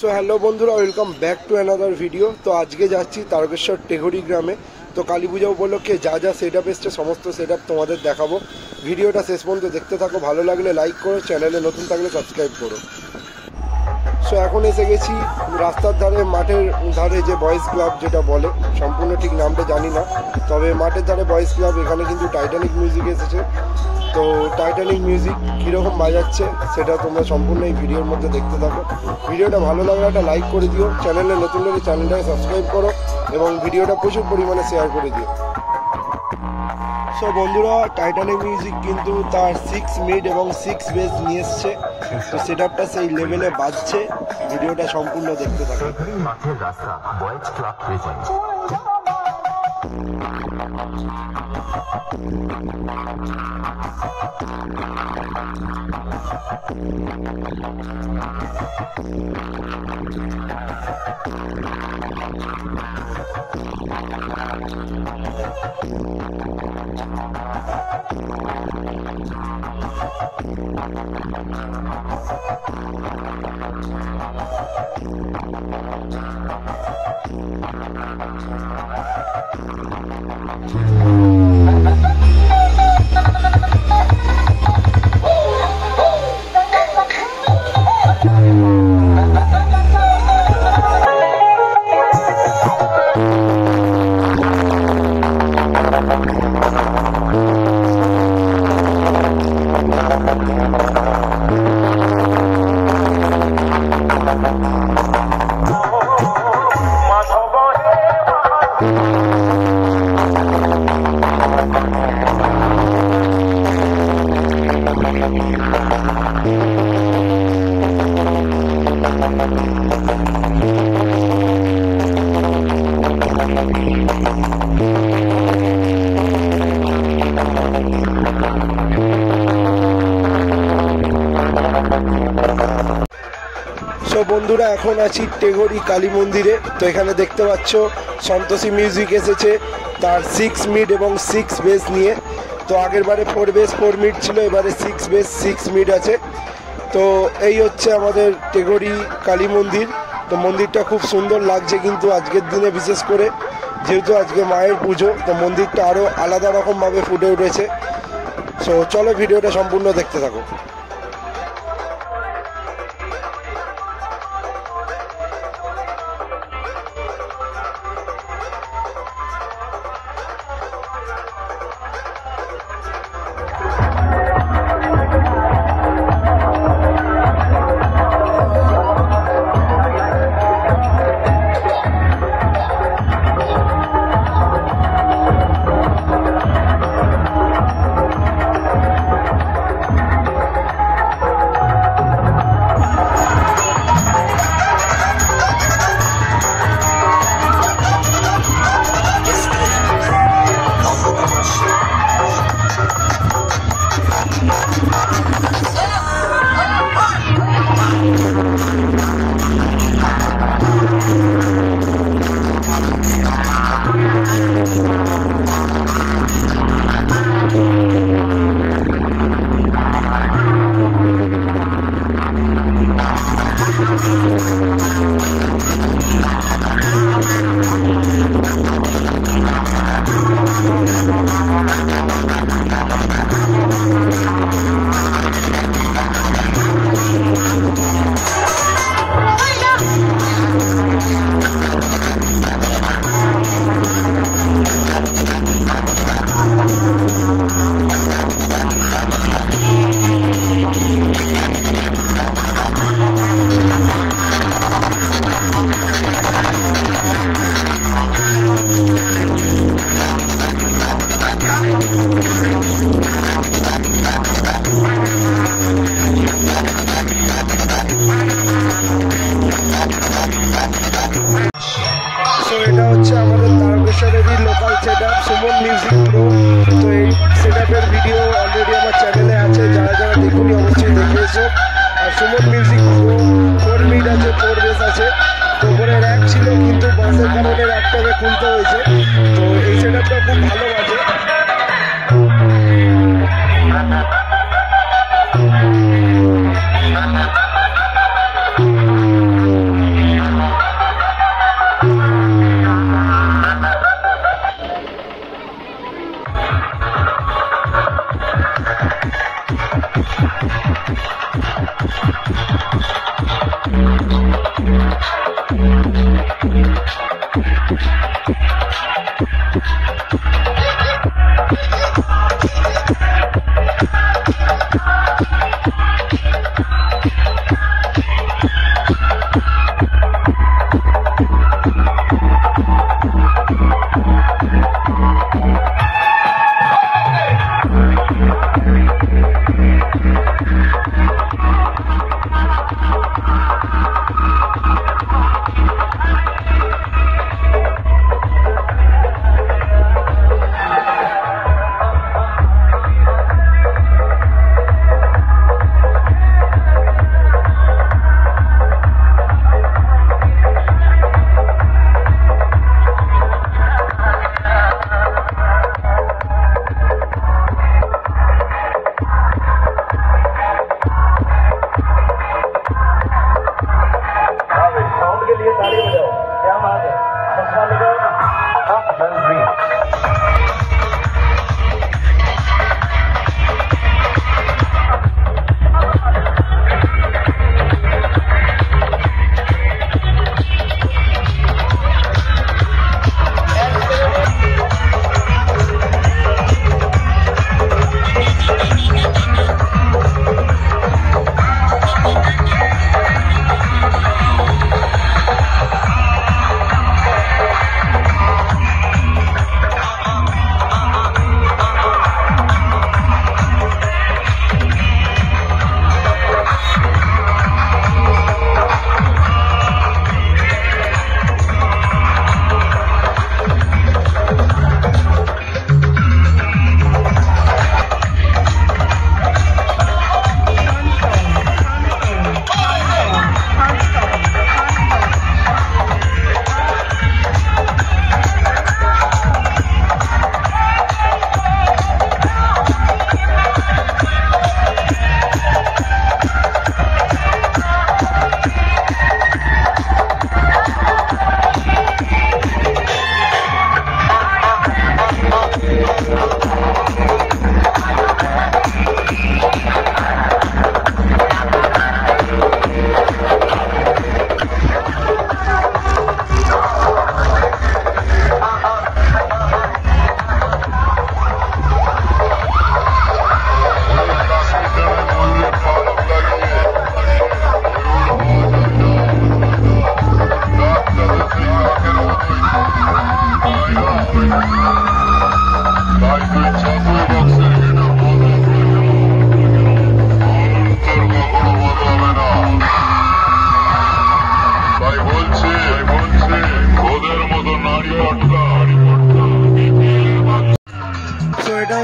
सो hello बंधुरा welcome back to another video. तो आज के जाচ্ছি तारकेश्वर टेगोरी ग्रामे। तो काली पूजा उपलक्षे जा जा सेटअप एসছে समस्त सेटअप तुम्हारे देखाबो। भिडियोटा शेष पर्यन्त देखते थाको, भालो लागले लाइक करो, चैनेले नतून थाकले सबस्क्राइब करो। सो এখন এসে গেছি রাস্তার ধারে, মাঠের ধারে যে বয়েজ ক্লাব যেটা বলে, সম্পূর্ণ ঠিক নামটা জানি না, তবে মাঠের ধারে বয়েজ ক্লাব। এখানে কিন্তু টাইটানিক মিউজিক এসেছে। তো টাইটানিক মিউজিক কীরকম বাজাচ্ছে সেটা তোমরা সম্পূর্ণ এই ভিডিওর মধ্যে দেখতে থাকো। ভিডিওটা ভালো লাগলে একটা লাইক করে দিও, চ্যানেলে নতুন হলে চ্যানেলটাকে সাবস্ক্রাইব করো এবং ভিডিওটা প্রচুর পরিমাণে শেয়ার করে দিও। সো বন্ধুরা, টাইটানিক মিউজিক কিন্তু তার 6 মিড এবং 6 বেস নিয়ে এসছে। তো সেটআপটা সেই লেভেলে বাজছে। ভিডিওটা সম্পূর্ণ দেখতে থাকো। মাঠের রাস্তা বয়েজ ক্লাব প্রেজেন্ট। সো বন্ধুরা, এখন আছি টেগোরি কালী মন্দিরে। তো এখানে দেখতে পাচ্ছ সন্তোষী মিউজিক এসেছে তার 6 মিড এবং 6 বেস নিয়ে। তো আগের বারে 4 বেস 4 মিড ছিল, এবারে 6 বেস 6 মিড আছে। তো এই হচ্ছে আমাদের টেগোরি কালী মন্দির। তো মন্দিরটা খুব সুন্দর লাগছে, কিন্তু আজকের দিনে বিশেষ করে যেহেতু আজকে মায়ের পুজো, তো মন্দিরটা আরও আলাদা রকমভাবে ফুটে উঠেছে। সো চলো ভিডিওটা সম্পূর্ণ দেখতে থাকো। সো এটা হচ্ছে আমাদের তারকেশ্বরেরই local setup, Suman music pro. তো এই সেটআপের ভিডিও অলরেডি আমার চ্যানেলে আছে, যারা যারা দেখুনি অবশ্যই দেখে এসো। আর সুমন মিউজিক প্রো 4 মিড আছে, 4 বেস আছে। তো উপরে র্যাক ছিল, কিন্তু বাসের কারণে র্যাকটাকে খুলতে হয়েছে। তো এই সেটআপটা খুব ভালো বাজে।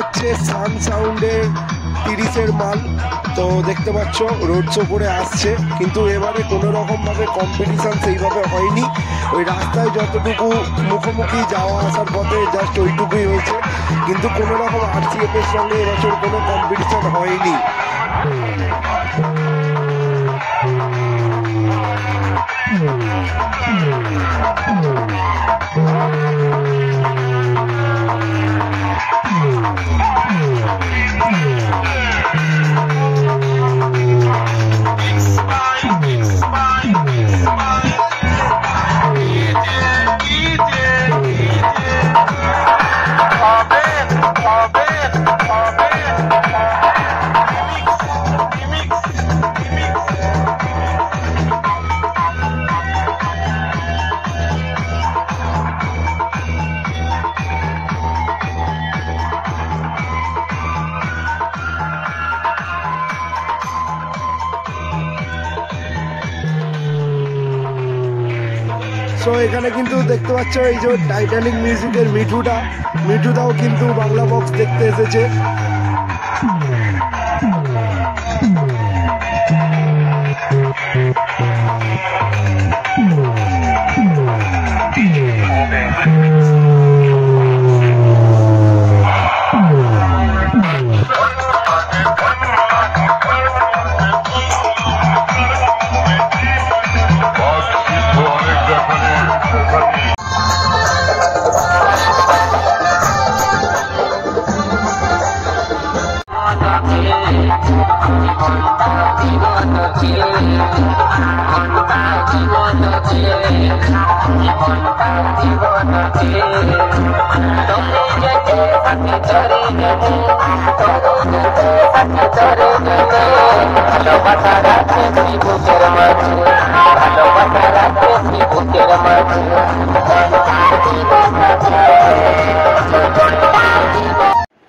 হচ্ছে সান সাউন্ডের 30-এর মাল। তো দেখতে পাচ্ছ রোড শো করে আসছে, কিন্তু এবারে কোনো রকমভাবে কম্পিটিশান সেইভাবে হয়নি। ওই রাস্তায় যতটুকু মুখোমুখি যাওয়া আসার পথে জাস্ট ওইটুকুই হয়েছে, কিন্তু কোনো রকম RCF-এর সঙ্গে এবছর কোনো কম্পিটিশান হয়নি। সো এখানে কিন্তু দেখতে পাচ্ছ এই যে টাইটানিক মিউজিকের মিঠুদাও কিন্তু বাংলা বক্স দেখতে এসেছে।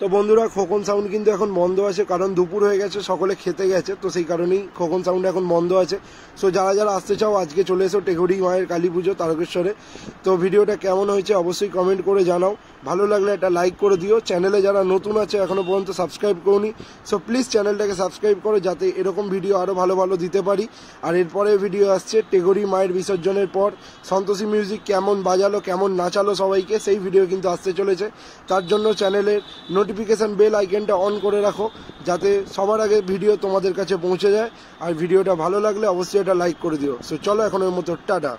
তো বন্ধুরা, খোকন সাউন্ড কিন্তু এখন বন্ধ আছে, কারণ দুপুর হয়ে গেছে, সকলে খেতে গেছে, তো সেই কারণেই খোকন সাউন্ড এখন বন্ধ আছে। সো যারা যারা আসতে চাও আজকে চলে এসো টেঘরি মায়ের কালী পুজো তারকেশ্বরে। তো ভিডিওটা কেমন হয়েছে অবশ্যই কমেন্ট করে জানাও, ভালো লাগলে একটা লাইক করে দিও। চ্যানেলে যারা নতুন আছে এখনো পর্যন্ত সাবস্ক্রাইব করোনি, সো প্লিজ চ্যানেলটাকে সাবস্ক্রাইব করো, যাতে এরকম ভিডিও আরও ভালো ভালো দিতে পারি। আর এরপরে ভিডিও আসছে টেঘরি মায়ের বিসর্জনের পর সন্তোষী মিউজিক কেমন বাজালো, কেমন নাচালো সবাইকে, সেই ভিডিও কিন্তু আসতে চলেছে। তার জন্য চ্যানেলের নোটিফিকেশান বেল আইকনটা অন করে রাখো, যাতে সবার আগে ভিডিও তোমাদের কাছে পৌঁছে যায়। আর ভিডিওটা ভালো লাগলে অবশ্যই এটা লাইক করে দিও। সো চলো এখনের মতো টাটা।